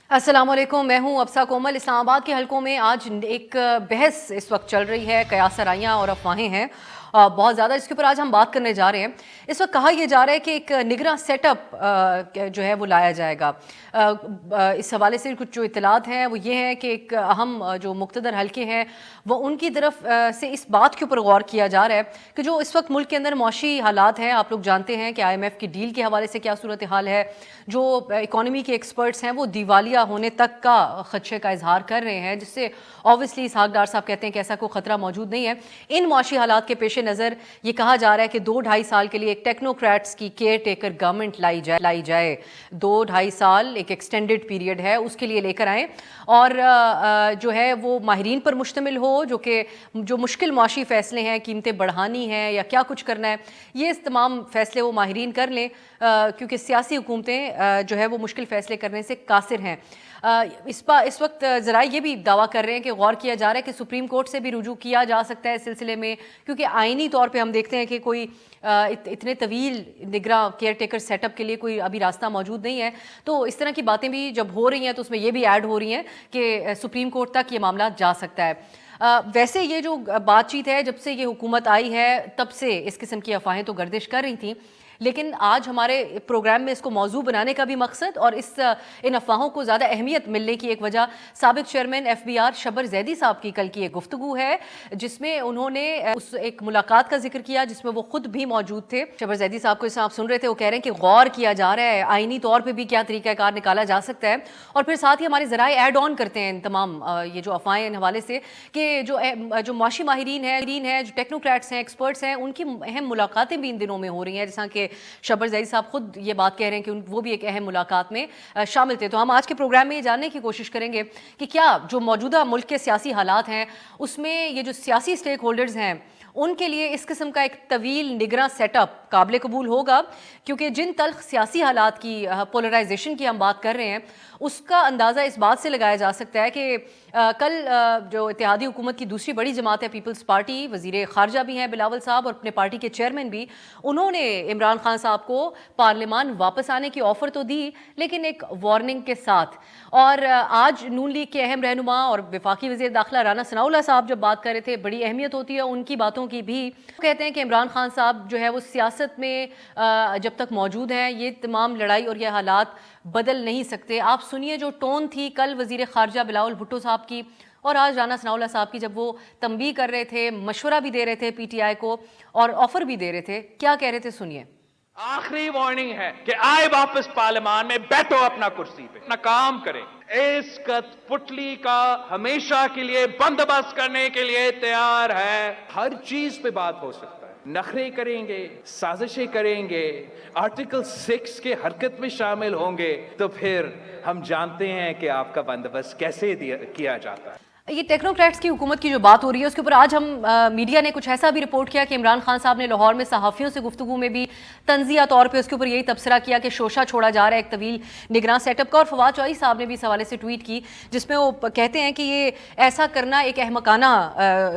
अस्सलाम वालेकुम, मैं हूं अब्सा कोमल। इस्लामाबाद के हलकों में आज एक बहस इस वक्त चल रही है, कयासराइयाँ और अफवाहें हैं बहुत ज़्यादा, जिसके ऊपर आज हम बात करने जा रहे हैं। इस वक्त कहा यह जा रहा है कि एक निगरां सेटअप जो है वो लाया जाएगा। इस हवाले से कुछ जो इत्तलात हैं वो ये हैं कि एक अहम जो मुक़्तदर हलके हैं वो उनकी तरफ से इस बात के ऊपर गौर किया जा रहा है कि जो इस वक्त मुल्क के अंदर मौशी हालात हैं, आप लोग जानते हैं कि IMF की डील के हवाले से क्या सूरत हाल है। जो इकॉनमी के एक्सपर्ट्स हैं वो दिवालिया होने तक का खदशे का इजहार कर रहे हैं, जिससे ऑब्वियसली इसहाक डार साहब कहते हैं कि ऐसा कोई ख़तरा मौजूद नहीं है। इन मौशी हालात के पेश नज़र ये कहा जा रहा है कि 2-2.5 साल के लिए एक टेक्नोक्रेट्स की केयर टेकर गवर्नमेंट लाई जाए। 2-2.5 साल एक एक्सटेंडेड पीरियड है, उसके लिए लेकर आएँ और जो है वो माहिरीन पर मुश्तमिल हो, जो मुश्किल माशी फ़ैसले हैं, कीमतें बढ़ानी हैं या क्या कुछ करना है, ये तमाम फ़ैसले वो माहिरीन कर लें, क्योंकि सियासी हुकूमतें जो है वो मुश्किल फ़ैसले करने से कासिर हैं। इस वक्त ज़रा ये भी दावा कर रहे हैं कि गौर किया जा रहा है कि सुप्रीम कोर्ट से भी रुजू किया जा सकता है इस सिलसिले में, क्योंकि आइनी तौर पे हम देखते हैं कि कोई इतने तवील निगरां केयर टेकर सेटअप के लिए कोई अभी रास्ता मौजूद नहीं है। तो इस तरह की बातें भी जब हो रही हैं तो उसमें ये भी ऐड हो रही हैं कि सुप्रीम कोर्ट तक ये मामला जा सकता है। वैसे ये जो बातचीत है, जब से ये हुकूमत आई है तब से इस किस्म की अफवाहें तो गर्दिश कर रही थी, लेकिन आज हमारे प्रोग्राम में इसको मौजू बनाने का भी मकसद और इन अफवाहों को ज़्यादा अहमियत मिलने की एक वजह साबिक चेयरमैन FBR शबर जैदी साहब की कल की एक गुफ्तगू है, जिसमें उन्होंने उस एक मुलाकात का जिक्र किया जिसमें वो खुद भी मौजूद थे। शबर जैदी साहब को इस आप सुन रहे थे, वो कह रहे हैं कि गौर किया जा रहा है आइनी तौर पर भी क्या तरीक़ाकार निकाला जा सकता है, और फिर साथ ही हमारे ज़राए ऐड ऑन करते हैं इन तमाम ये जो अफवाहें इन हवाले से कि जो माशी माहिरीन है, जो टेक्नोक्रेट्स हैं, एक्सपर्ट्स हैं, उनकी अहम मुलाकातें भी इन दिनों में हो रही हैं, जैसा कि शबर जैदी साहब खुद ये बात कह रहे हैं कि वो भी एक अहम मुलाकात में शामिल थे। तो हम आज के प्रोग्राम में ये जानने की कोशिश करेंगे कि क्या जो मौजूदा मुल्क के सियासी हालात हैं उसमें ये जो सियासी स्टेक होल्डर्स हैं उनके लिए इस किस्म का एक तवील निगरां सेटअप काबिल कबूल होगा, क्योंकि जिन तल्ख सियासी हालात की पोलराइजेशन की हम बात कर रहे हैं उसका अंदाज़ा इस बात से लगाया जा सकता है कि कल जो इत्तेहादी हुकूमत की दूसरी बड़ी जमात है पीपल्स पार्टी, वज़ीर ख़ारजा भी हैं बिलावल साहब और अपने पार्टी के चेयरमैन भी, उन्होंने इमरान खान साहब को पार्लियामान वापस आने की ऑफ़र तो दी, लेकिन एक वार्निंग के साथ। और आज नून लीग के अहम रहनुमा और वफाकी वज़ीर दाखिला राना सनाउल्लाह साहब जब बात कर रहे थे, बड़ी अहमियत होती है उनकी बातों की भी। कहते हैं कि इमरान खान साहब जो है वो सियासत में जब तक मौजूद हैं ये तमाम लड़ाई और ये हालात बदल नहीं सकते। आप सुनिए जो टोन थी कल वज़ीर ख़ारजा बिलावल भुट्टो साहब की और आज राना सनाउल्लाह साहब की, जब वो तंबीह कर रहे थे, मशवरा भी दे रहे थे PTI को और ऑफ़र भी दे रहे थे। क्या कह रहे थे, सुनिए। आखिरी वार्निंग है कि आए वापस पार्लियामान में, बैठो अपना कुर्सी पे, अपना काम करें। इस कठपुतली का हमेशा के लिए बंदोबस्त करने के लिए तैयार है। हर चीज पे बात हो सकता है, नखरे करेंगे, साजिशें करेंगे, आर्टिकल 6 के हरकत में शामिल होंगे, तो फिर हम जानते हैं कि आपका बंदोबस्त कैसे किया जाता है। ये टेक्नोक्रेट्स की हुकूमत की जो बात हो रही है उसके ऊपर आज हम मीडिया ने कुछ ऐसा भी रिपोर्ट किया कि इमरान खान साहब ने लाहौर में सहाफ़ियों से गुफ्तगू में भी तंज़िया तौर पे उसके ऊपर यही तबसरा किया कि शोशा छोड़ा जा रहा है एक तवील निगरान सेटअप का। और फवाद चौधरी साहब ने भी इस हवाले से ट्वीट की जिसमें वो कहते हैं कि ये ऐसा करना एक अहमकाना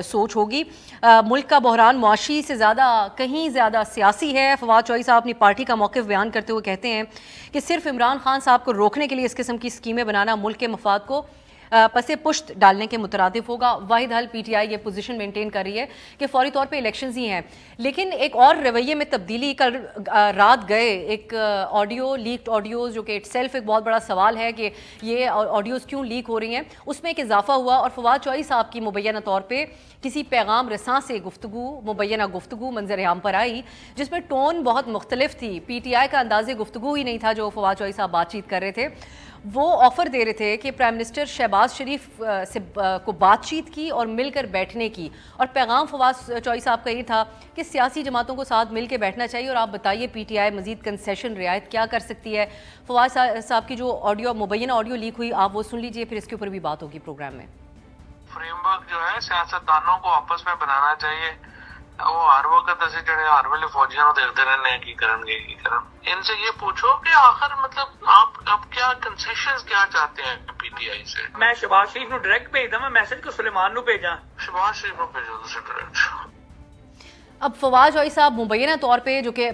सोच होगी। मुल्क का बहरान मुआशी से कहीं ज़्यादा सियासी है। फवाद चौधरी साहब अपनी पार्टी का मौक़िफ़ बयान करते हुए कहते हैं कि सिर्फ इमरान खान साहब को रोकने के लिए इस किस्म की स्कीमें बनाना मुल्क के मफाद को पसे पुश्त डालने के मुतरादिफ होगा। वाहिद हल PTI ये पोजीशन मेंटेन कर रही है कि फौरी तौर पे इलेक्शंस ही हैं, लेकिन एक और रवैये में तब्दीली। कल रात गए एक लीक्ड ऑडियोज़, जो कि इटसेल्फ एक बहुत बड़ा सवाल है कि ये ऑडियोज़ क्यों लीक हो रही हैं, उसमें एक इजाफा हुआ और फवाद चौधरी साहब की मुबैना तौर पर किसी पैगाम रसां से मुबैना गुफ्तगू मंजर आम पर आई, जिसमें टोन बहुत मुख्तलिफ थी। PTI का अंदाज़े गुफ्तगू ही नहीं था जो फवाद चौधरी साहब बातचीत कर रहे थे। वो ऑफ़र दे रहे थे कि प्राइम मिनिस्टर शहबाज शरीफ से को बातचीत की और मिलकर बैठने की, और पैगाम फवाद चौधरी साहब का ये था कि सियासी जमातों को साथ मिल के बैठना चाहिए और आप बताइए PTI मज़ीद कंसेशन रियायत क्या कर सकती है। फवाद साहब की जो मुबैना ऑडियो लीक हुई आप वो सुन लीजिए, फिर इसके ऊपर भी बात होगी प्रोग्राम में। फ्रेमवर्क जो है सियासतदानों को आपस में बनाना चाहिए। वो हर वक्त ऐसे जड़े हर वेले फौजियों को देखते रहने की करनगे की करन। इनसे ये पूछो कि आखिर मतलब आप क्या कंसेशंस क्या चाहते हैं PTI से। मैं शहबाज शरीफ ਨੂੰ डायरेक्ट भेजदा, मैं मैसेज को सुलेमान ਨੂੰ भेजा। शहबाज शरीफ को भेजो तुसी डायरेक्ट। اب فواز جوئی صاحب مبینہ طور پہ جو کہ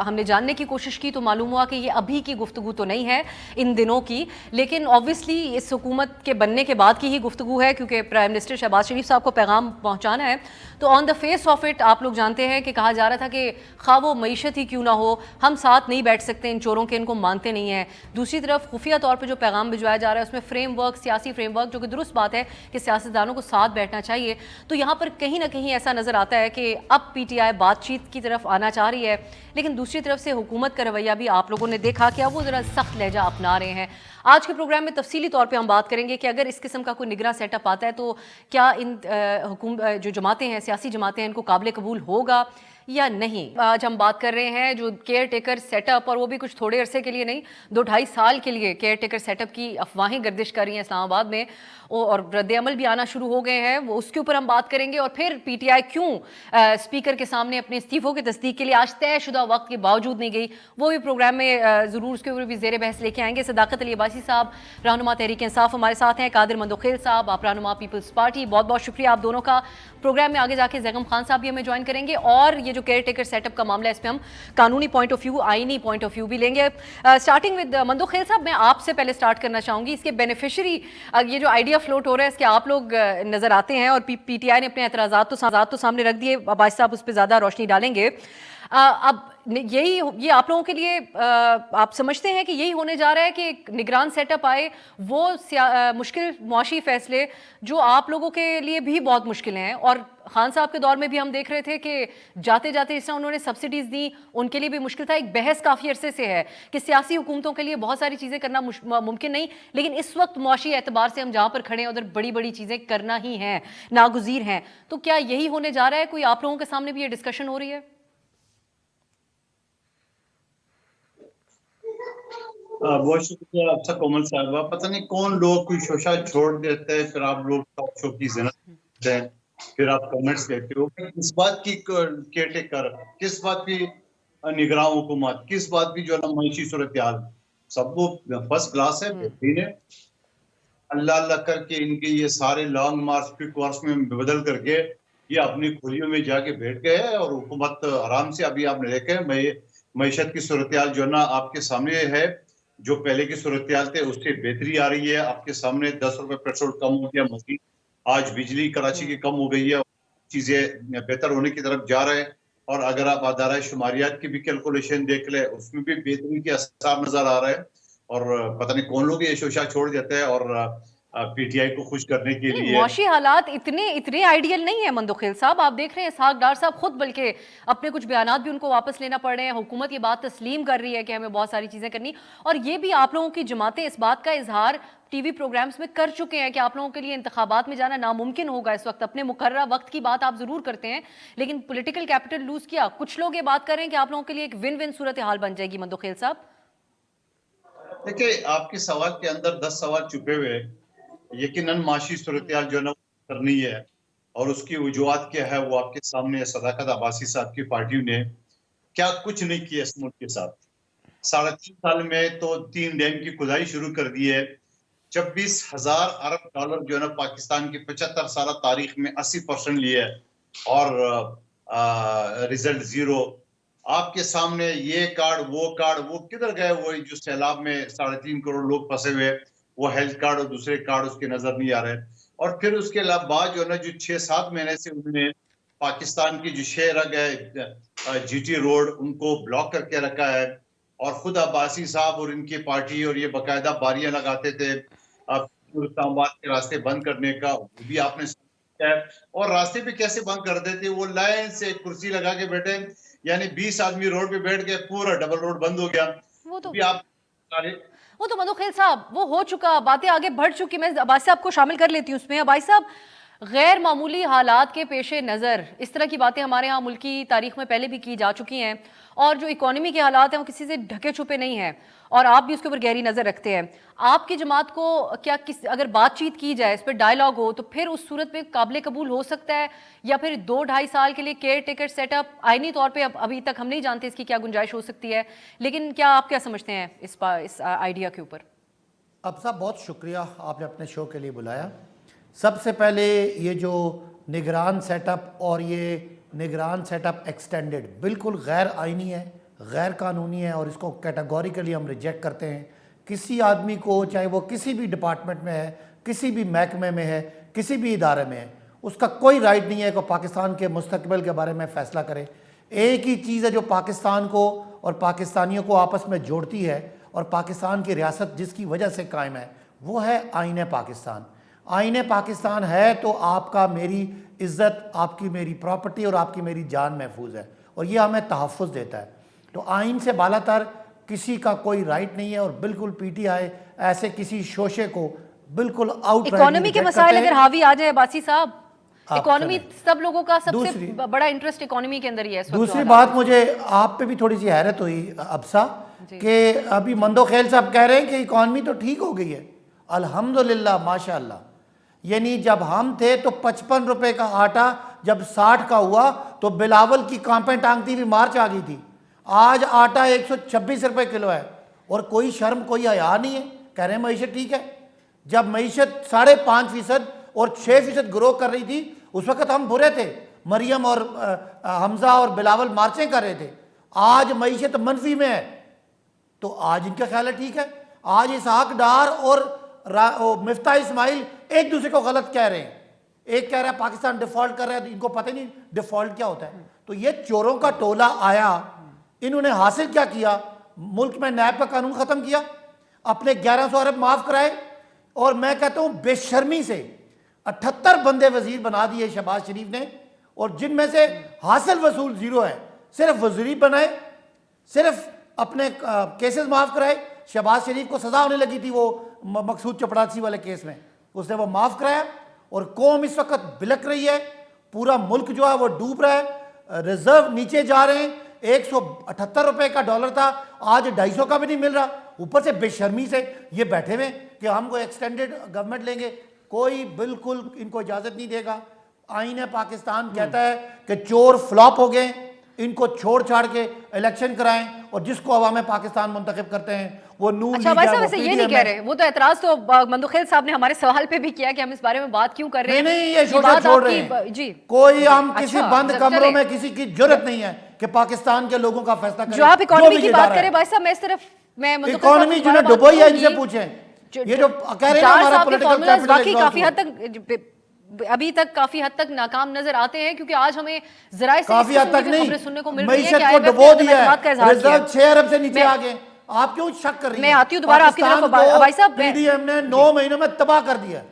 ہم نے جاننے کی کوشش کی تو معلوم ہوا کہ یہ ابھی کی گفتگو تو نہیں ہے ان دنوں کی، لیکن آبویسلی اس حکومت کے بننے کے بعد کی ہی گفتگو ہے، کیونکہ پرائم منسٹر شہباز شریف صاحب کو پیغام پہنچانا ہے۔ تو آن دا فیس آف اٹ آپ لوگ جانتے ہیں کہ کہا جا رہا تھا کہ خواہ وہ معیشت ہی کیوں نہ ہو، ہم ساتھ نہیں بیٹھ سکتے ان چوروں کے، ان کو مانتے نہیں ہیں۔ دوسری طرف خفیہ طور پہ جو پیغام بھجوایا جا رہا ہے اس میں فریم ورک، سیاسی فریم ورک، جو کہ درست بات ہے کہ سیاستدانوں کو ساتھ بیٹھنا چاہیے، تو یہاں پر کہیں نہ کہیں ایسا نظر آتا ہے کہ اب پی ٹی آئی بات چیت کی طرف آنا چاہ رہی ہے، لیکن دوسری طرف سے حکومت کا رویہ بھی آپ لوگوں نے دیکھا کہ اب وہ ذرا سخت لہجہ اپنا رہے ہیں۔ آج کے پروگرام میں تفصیلی طور پہ ہم بات کریں گے کہ اگر اس قسم کا کوئی نگراں سیٹ اپ آتا ہے تو کیا ان جو جماعتیں ہیں، سیاسی جماعتیں ہیں، ان کو قابل قبول ہوگا یا نہیں۔ آج ہم بات کر رہے ہیں جو کیئر ٹیکر سیٹ اپ، اور وہ بھی کچھ تھوڑے عرصے کے لیے نہیں، 2-2.5 سال کے لیے کیئر ٹیکر سیٹ اپ کی افواہیں گردش کر رہی ہیں اسلام آباد میں، اور رد عمل بھی آنا شروع ہو گئے ہیں، وہ اس کے اوپر ہم بات کریں گے۔ اور پھر پی ٹی آئی کیوں اسپیکر کے سامنے اپنے استعفوں کی تصدیق کے لیے آج طے شدہ وقت کے باوجود نہیں گئی، وہ بھی پروگرام میں ضرور اس کے اوپر بھی زیر بحث لے کے آئیں گے۔ صداقت علی عباسی صاحب رہنما تحریک انصاف ہمارے ساتھ ہیں، قادر مندوخیل صاحب آپ رہنما پیپلز پارٹی، بہت بہت شکریہ آپ دونوں کا۔ پروگرام میں آگے جا کے زیغم خان صاحب بھی ہمیں جوائن کریں گے، اور یہ جو کیئر ٹیکر سیٹ اپ کا معاملہ ہے اس پہ ہم قانونی پوائنٹ آف ویو، آئینی پوائنٹ آف ویو بھی لیں گے۔ اسٹارٹنگ ود مندوخیل صاحب، میں آپ سے پہلے سٹارٹ کرنا چاہوں گی، اس کے بینیفیشری یہ جو آئیڈیا فلوٹ ہو رہا ہے اس کے آپ لوگ نظر آتے ہیں، اور پی ٹی آئی نے اپنے اعتراضات تو سامنے رکھ دیے، عباس صاحب اس پہ زیادہ روشنی ڈالیں گے۔ اب یہ آپ لوگوں کے لیے آپ سمجھتے ہیں کہ یہی ہونے جا رہا ہے کہ ایک نگران سیٹ اپ آئے، وہ مشکل معاشی فیصلے جو آپ لوگوں کے لیے بھی بہت مشکل ہیں، اور خان صاحب کے دور میں بھی ہم دیکھ رہے تھے کہ جاتے جاتے اس طرح انہوں نے سبسڈیز دی، ان کے لیے بھی مشکل تھا۔ ایک بحث کافی عرصے سے ہے کہ سیاسی حکومتوں کے لیے بہت ساری چیزیں کرنا ممکن نہیں، لیکن اس وقت معاشی اعتبار سے ہم جہاں پر کھڑے ہیں ادھر بڑی بڑی چیزیں کرنا ہی ہیں، ناگزیر ہیں۔ تو کیا یہی ہونے جا رہا ہے؟ کوئی آپ لوگوں کے سامنے بھی یہ ڈسکشن ہو رہی ہے؟ بہت شکریہ افسر کومل صاحبہ۔ پتہ نہیں کون لوگ کوئی شوشہ چھوڑ دیتے ہیں، پھر آپ لوگ ٹاک شو کی زنت کرتے ہیں، پھر آپ کمنٹس دیتے ہو کس بات کی کیئر ٹیکر، کس بات کی نگراں حکومت، کس بات کی جو ہے نا معاشی صورتحال، سب کو فرسٹ کلاس ہے، بہترین ہے۔ اللہ اللہ کر کے ان کے یہ سارے لانگ مارچ کوئک کورس میں بدل کر کے یہ اپنی کھلیوں میں جا کے بیٹھ گئے ہیں، اور حکومت آرام سے ابھی آپ نے دیکھا ہے معیشت کی صورتحال جو ہے نا آپ کے سامنے ہے، جو پہلے کی صورتحال تھے اس سے بہتری آ رہی ہے۔ آپ کے سامنے 10 روپے پیٹرول کم ہو گیا، مزید آج بجلی کراچی کی کم ہو گئی ہے، چیزیں بہتر ہونے کی طرف جا رہے ہیں۔ اور اگر آپ ادارہ شماریات کی بھی کیلکولیشن دیکھ لیں اس میں بھی بہتری کے آثار نظر آ رہے ہیں، اور پتہ نہیں کون لوگ یہ شوشہ چھوڑ دیتے ہیں اور پی ٹی آئی کو خوش کرنے کے لیے۔ معاشی حالات اتنے آئیڈیل نہیں ہیں مندوخیل صاحب، آپ دیکھ رہے ہیں اسحاق ڈار صاحب خود بلکہ اپنے کچھ بیانات بھی ان کو واپس لینا پڑ رہے ہیں، حکومت یہ بات تسلیم کر رہی ہے کہ ہمیں بہت ساری چیزیں کرنی، اور یہ بھی آپ لوگوں کی جماعتیں اس بات کا اظہار ٹی وی پروگرامز میں کر چکے ہیں کہ آپ لوگوں کے لیے انتخابات میں جانا ناممکن ہوگا اس وقت۔ اپنے مقررہ وقت کی بات آپ ضرور کرتے ہیں، لیکن پولیٹیکل کیپٹل لوز کیا، کچھ لوگ یہ بات کر رہے ہیں کہ آپ لوگوں کے لیے ایک ون ون صورتحال بن جائے گی۔ مندوخیل صاحب دیکھیں، آپ کے سوال کے اندر 10 سوال چھپے ہوئے، یقیناً معاشی صورتحال جو ہے نا کرنی ہے، اور اس کی وجوہات کیا ہے وہ آپ کے سامنے۔ صداقت عباسی صاحب کی پارٹی نے کیا کچھ نہیں کیا اس ملک کے ساتھ۔ 3.5 سال میں تو 3 ڈیم کی کھدائی شروع کر دی ہے، 26,000 ارب ڈالر جو ہے نا پاکستان کی 75 سالہ تاریخ میں 80% لیے، اور ریزلٹ زیرو۔ آپ کے سامنے یہ کارڈ وہ کدھر گئے؟ وہ جو سیلاب میں 3.5 کروڑ لوگ پھنسے ہوئے، وہ ہیلتھ کارڈ اور دوسرے کارڈ اس کے نظر نہیں آ رہے۔ اور پھر اس کے بعد جو ہے نا جو 6-7 مہینے سے انہوں نے پاکستان کی جو 6 رگ ہے جی ٹی روڈ ان کو بلاک کر کے رکھا ہے، اور خود عباسی صاحب اور ان کی پارٹی اور یہ باقاعدہ باریاں لگاتے تھے اسلام آباد کے راستے بند کرنے کا، وہ بھی آپ نے ہے۔ اور راستے پہ کیسے بند کر دیتے؟ وہ لائن سے کرسی لگا کے بیٹھے، یعنی 20 آدمی روڈ پہ بیٹھ گئے، پورا ڈبل روڈ بند ہو گیا۔ وہ تو مندوخیل صاحب وہ ہو چکا، باتیں آگے بڑھ چکی۔ میں عباس صاحب کو شامل کر لیتی ہوں اس میں۔ عباس صاحب، غیر معمولی حالات کے پیش نظر اس طرح کی باتیں ہمارے ہاں ملکی تاریخ میں پہلے بھی کی جا چکی ہیں، اور جو اکانومی کے حالات ہیں وہ کسی سے ڈھکے چھپے نہیں ہیں، اور آپ بھی اس کے اوپر گہری نظر رکھتے ہیں۔ آپ کی جماعت کو کیا اگر بات چیت کی جائے، اس پہ ڈائیلاگ ہو، تو پھر اس صورت میں قابل قبول ہو سکتا ہے، یا پھر 2-2.5 سال کے لیے کیئر ٹیکر سیٹ اپ آئینی طور پہ ابھی تک ہم نہیں جانتے اس کی کیا گنجائش ہو سکتی ہے، لیکن کیا آپ کیا سمجھتے ہیں اس آئیڈیا کے اوپر؟ اب صاحب بہت شکریہ، آپ نے اپنے شو کے لیے بلایا۔ سب سے پہلے یہ جو نگران سیٹ اپ اور یہ निगरान सेटअप एक्सटेंडेड बिल्कुल गैर आइनी है, गैर कानूनी है और इसको कैटेगोरिकली हम रिजेक्ट करते हैं। किसी आदमी को, चाहे वो किसी भी डिपार्टमेंट में है, किसी भी महकमे में है, किसी भी इदारे में है, उसका कोई राइट नहीं है कि पाकिस्तान के मुस्तकबिल के बारे में फ़ैसला करे। एक ही चीज़ है जो पाकिस्तान को और पाकिस्तानियों को आपस में जोड़ती है और पाकिस्तान की रियासत जिसकी वजह से कायम है, वो है आईन पाकिस्तान। आईन पाकिस्तान है तो आपका मेरी इज़्ज़त, आपकी मेरी प्रॉपर्टी और आपकी मेरी जान महफूज है और ये हमें तहफ़्फ़ुज़ देता है। तो आइन से बालातर किसी का कोई राइट नहीं है और बिल्कुल पीटीआई ऐसे किसी शोशे को बिल्कुल आउट इकोनॉमी के मसाइल अगर हावी आ जाए अब्बासी साहब, आप इकोनॉमी चलें। सब लोगों का सबसे दूसरी- बड़ा इंटरेस्ट इकोनॉमी के अंदर ही है इस वक्त दूसरी जो बात, मुझे आप पे भी थोड़ी सी हैरत हुई अब्सा कि अभी मंदोखेल साहब कह रहे हैं कि इकॉनमी तो ठीक हो गई है। अल्हम्दुलिल्लाह, माशाअल्लाह। यानी जब हम थे तो 55 रुपए का आटा जब 60 का हुआ तो बिलावल की कांपे टांगती हुई मार्च आ गई थी। आज आटा 126 रुपए किलो है और कोई शर्म कोई हया नहीं है, कह रहे हैं मईशत ठीक है। जब मईशत 5.5% और 6% ग्रो कर रही थी उस वक्त हम बुरे थे, मरियम और हमजा और बिलावल मार्चें कर रहे थे। आज मईशत मनफी में है तो आज इनका ख्याल है ठीक है। आज इसहाक डार और मिफ्ता इस्माइल एक दूसरे को गलत कह रहे हैं। एक कह रहा है पाकिस्तान डिफॉल्ट कर रहा है, तो इनको पता ही नहीं डिफॉल्ट क्या होता है। तो ये चोरों का टोला आया, इन्होंने हासिल क्या किया? मुल्क में नैब का कानून खत्म किया, अपने 1100 अरब माफ कराए और मैं कहता हूं बेशर्मी से 78 बंदे वजीर बना दिए शहबाज शरीफ ने और जिनमें से हासिल वसूल जीरो है। सिर्फ वजीर बनाए, सिर्फ अपने केसेस माफ कराए। शहबाज शरीफ को सजा होने लगी थी वो मकसूद चपड़ासी वाले केस में, उसने वो माफ कराया और कौम इस वक्त बिलक रही है। पूरा मुल्क जो है वो डूब रहा है, रिजर्व नीचे जा रहे हैं। 178 रुपए का डॉलर था, आज 250 का भी नहीं मिल रहा। ऊपर से बेशर्मी से ये बैठे हुए कि हम कोई एक्सटेंडेड गवर्नमेंट लेंगे, कोई बिल्कुल इनको इजाजत नहीं देगा। आईन पाकिस्तान कहता है कि चोर फ्लॉप हो गए, इनको छोड़ छाड़ के इलेक्शन कराएं और जिसको अवाम पाकिस्तान मुंतखब करते हैं वो नून अच्छा लीग भाई है, साहब वो वैसे ये PDM नहीं कह है। रहे, वो तो एतराज तो मंदोखेल साहब ने हमारे सवाल पे भी किया कि हम इस बारे में बात क्यों कर रहे हैं। नहीं, ये ये शोषण बात छोड़ रहे आपकी हैं। जी कोई हम किसी अच्छा, बंद चले। कमरों में किसी की जरूरत नहीं है कि पाकिस्तान के लोगों का फैसला करें। जो आप इकोनॉमी भी की इदारा बात है। करें भाई साहब, मैं सिर्फ मैं मंदोखेल साहब इकोनॉमी से जिन्हें दोबारा बात डुबोई है करूंगी। इनसे पूछें। ये जो कह रहे हैं ना डार हमारा साहब के पॉलिटिकल फॉर्मूलाज कैपिटल वाकई काफी हद तक अभी तक काफी हद तक नाकाम नजर आते हैं, क्योंकि आज हमें जराए से काफी हद तक नहीं, खबरें सुनने को मिल रही हैं कि मईशत को IMF ने डुबो अपने दिया एतमाद का है, इजहार किया। रिजर्व 6 अरब से नीचे मैं- आ गए। आप क्यों शक कर रही मैं हैं? आती हूं दोबारा आपकी तरफ, भाई साहब, मैं- पीडीएम ने 9 महीनों में तबाह कर दिया।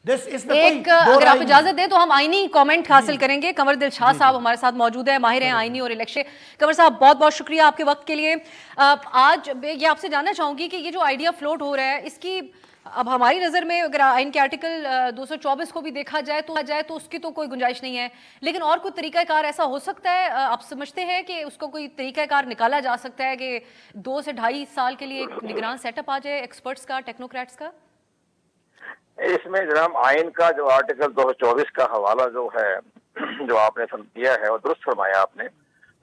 इसमें कोई एक दो अगर राय आप नहीं। इजाजत दें तो हम आईनी कमेंट हासिल करेंगे। कंवर दिल शाह साहब हमारे साथ मौजूद है, माहिर हैं आईनी और इलेक्शन। कंवर साहब बहुत बहुत शुक्रिया आपके वक्त के लिए। आज ये आपसे जानना चाहूंगी कि ये जो आइडिया फ्लोट हो रहा है, इसकी अब हमारी नज़र में अगर आइन के आर्टिकल 224 को भी देखा जाए तो उसकी तो कोई गुंजाइश नहीं है, लेकिन और कोई तरीकाकार ऐसा हो सकता है, आप समझते हैं कि उसको कोई तरीकाकार निकाला जा सकता है कि 2 से 2.5 साल के लिए एक निगरान सेटअप आ जाए एक्सपर्ट्स का, टेक्नोक्रेट्स का? इसमें जनाब आइन का जो आर्टिकल 224 का हवाला जो है, जो आपने दिया है और दुरुस्त फरमाया आपने,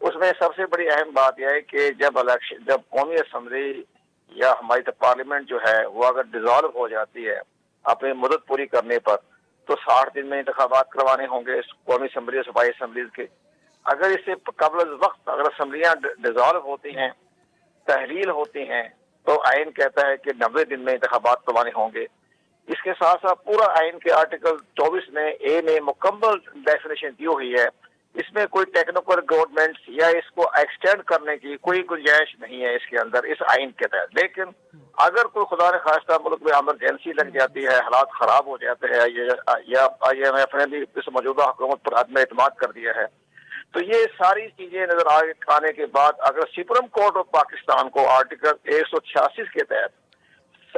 उसमें सबसे बड़ी अहम बात यह है कि जब कौमी असम्बली या हमारी पार्लियामेंट जो है वो अगर डिसॉल्व हो जाती है अपनी मुदत पूरी करने पर, तो 60 दिन में इंतखाबात करवाने होंगे कौमी असम्बली और सूबाई असम्बलीज के। अगर इससे कबल वक्त अगर असम्बलियाँ डिसॉल्व होती हैं, तहलील होती हैं, तो आइन कहता है कि 90 दिन में इंतखाबात करवाने होंगे। इसके साथ साथ पूरा आइन के आर्टिकल 24 में ए में मुकम्मल डेफिनेशन दी हुई है। इसमें कोई टेक्निकल गवर्नमेंट या इसको एक्सटेंड करने की कोई गुंजाइश नहीं है इसके अंदर, इस आइन के तहत। लेकिन अगर कोई खुदा न खास्ता मुल्क में इमरजेंसी लग जाती है, हालात खराब हो जाते हैं, या IMF ने भी इस मौजूदा हुकूमत पर आदम एतमाद कर दिया है, तो ये सारी चीजें नजर आने के बाद अगर सुप्रीम कोर्ट ऑफ पाकिस्तान को आर्टिकल 186 के तहत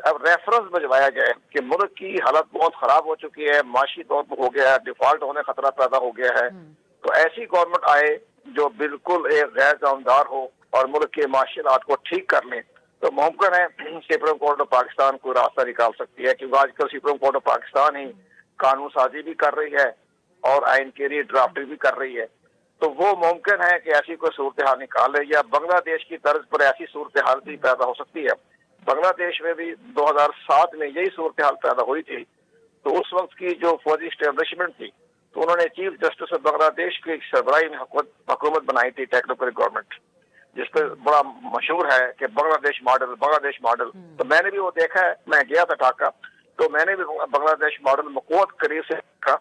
अब रेफरेंस भिजवाया जाए कि मुल्क की हालत बहुत खराब हो चुकी है, माशी तौर पर हो गया है, डिफॉल्ट होने खतरा पैदा हो गया है, तो ऐसी गवर्नमेंट आए जो बिल्कुल एक गैर जानदार हो और मुल्क के माशी हालात को ठीक कर ले, तो मुमकिन है सुप्रीम कोर्ट ऑफ पाकिस्तान कोई रास्ता निकाल सकती है। क्योंकि आजकल सुप्रीम कोर्ट ऑफ पाकिस्तान ही कानून साजी भी कर रही है और आइन के लिए ड्राफ्टिंग भी कर रही है, तो वो मुमकिन है कि ऐसी कोई सूरत हाल निकाले, या बांग्लादेश की तर्ज पर ऐसी सूरत हाल भी पैदा हो सकती है। बांग्लादेश में भी 2007 में यही सूरत हाल पैदा हुई थी, तो उस वक्त की जो फौजी स्टैब्लिशमेंट थी तो उन्होंने चीफ जस्टिस ऑफ बांग्लादेश की सरबराही में हुकूमत बनाई थी, टेक्नोक्रेटिक गवर्नमेंट, जिस पर बड़ा मशहूर है कि बांग्लादेश मॉडल। तो मैंने भी वो देखा है, मैं गया था ढाका, तो मैंने भी बांग्लादेश मॉडल बहुत करीब से देखा,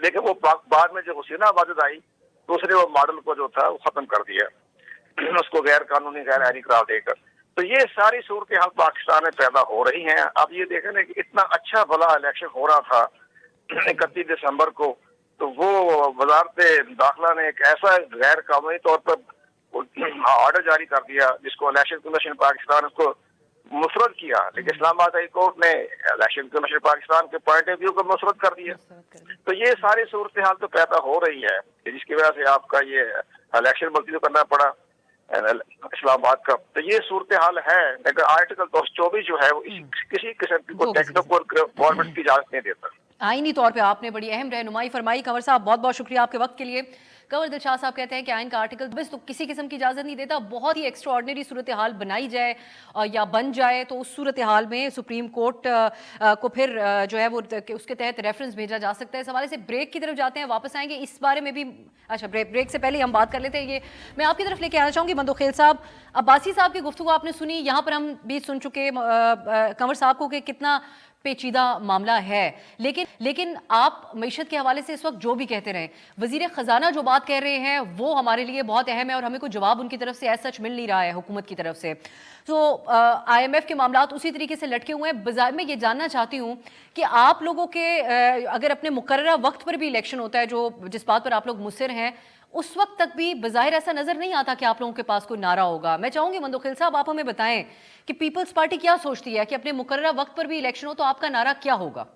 लेकिन वो बाद में जो हसीना वाजिद आई तो उसने वो मॉडल को जो था वो खत्म कर दिया, उसको गैर कानूनी गैर आईनी करार देकर। तो ये सारी सूरत हाल पाकिस्तान में पैदा हो रही हैं। अब ये देखें ना कि इतना अच्छा भला इलेक्शन हो रहा था 31 दिसंबर को, तो वो वजारत दाखिला ने एक ऐसा गैर कानूनी तौर पर ऑर्डर जारी कर दिया जिसको इलेक्शन कमीशन पाकिस्तान उसको मुसरद किया, लेकिन इस्लामाबाद हाई कोर्ट ने इलेक्शन कमीशन पाकिस्तान के पॉइंट ऑफ व्यू को मुसरद कर दिया। तो ये सारी सूरत हाल तो पैदा हो रही है जिसकी वजह से आपका ये इलेक्शन मुलतवी करना पड़ा इस्लामाबाद का। तो ये सूरत हाल है, लेकिन आर्टिकल 224 जो है वो किसी किस्म की कोई टेक्निकल गवर्नमेंट की इजाजत नहीं देता। आईनी तौर पे आपने बड़ी अहम रहनुमाई फरमाई। कंवर साहब बहुत बहुत शुक्रिया आपके वक्त के लिए। कंवर दिलशाद साहब कहते हैं कि आइन का आर्टिकल बस तो किसी किस्म की इजाज़त नहीं देता, बहुत ही एक्स्ट्रा ऑर्डिनरी सूरत हाल बनाई जाए या बन जाए तो उस सूरत हाल में सुप्रीम कोर्ट को फिर जो है वो उसके तहत रेफरेंस भेजा जा सकता है। इस हवाले से ब्रेक की तरफ जाते हैं, वापस आएंगे इस बारे में भी। अच्छा, ब्रेक से पहले हम बात कर लेते हैं, ये मैं आपकी तरफ लेके आना चाहूँगी मंदोखेल साहब। अब्बासी साहब की गुफ्तगू आपने सुनी, यहाँ पर हम भी सुन चुके कंवर साहब को कि कितना पेचीदा मामला है, लेकिन आप मईशत के हवाले से इस वक्त जो भी कहते रहें, वजीर ख़जाना जो बात कह रहे हैं वो हमारे लिए बहुत अहम है और हमें कोई जवाब उनकी तरफ से ऐसा सच मिल नहीं रहा है हुकूमत की तरफ से। तो IMF के मामलात उसी तरीके से लटके हुए हैं। बजाय मैं ये जानना चाहती हूँ कि आप लोगों के अगर अपने मुकर्ररा वक्त पर भी इलेक्शन होता है, जो जिस बात पर आप लोग मुस्सिर हैं, उस वक्त तक भी बज़ाहिर ऐसा नज़र नहीं आता कि आप लोगों के पास कोई नारा होगा। मैं चाहूँगी मंदोखेल साहब आप हमें बताएं कि पीपल्स पार्टी क्या सोचती है कि अपने मुकर्ररा वक्त पर भी इलेक्शन हो तो आपका नारा क्या होगा?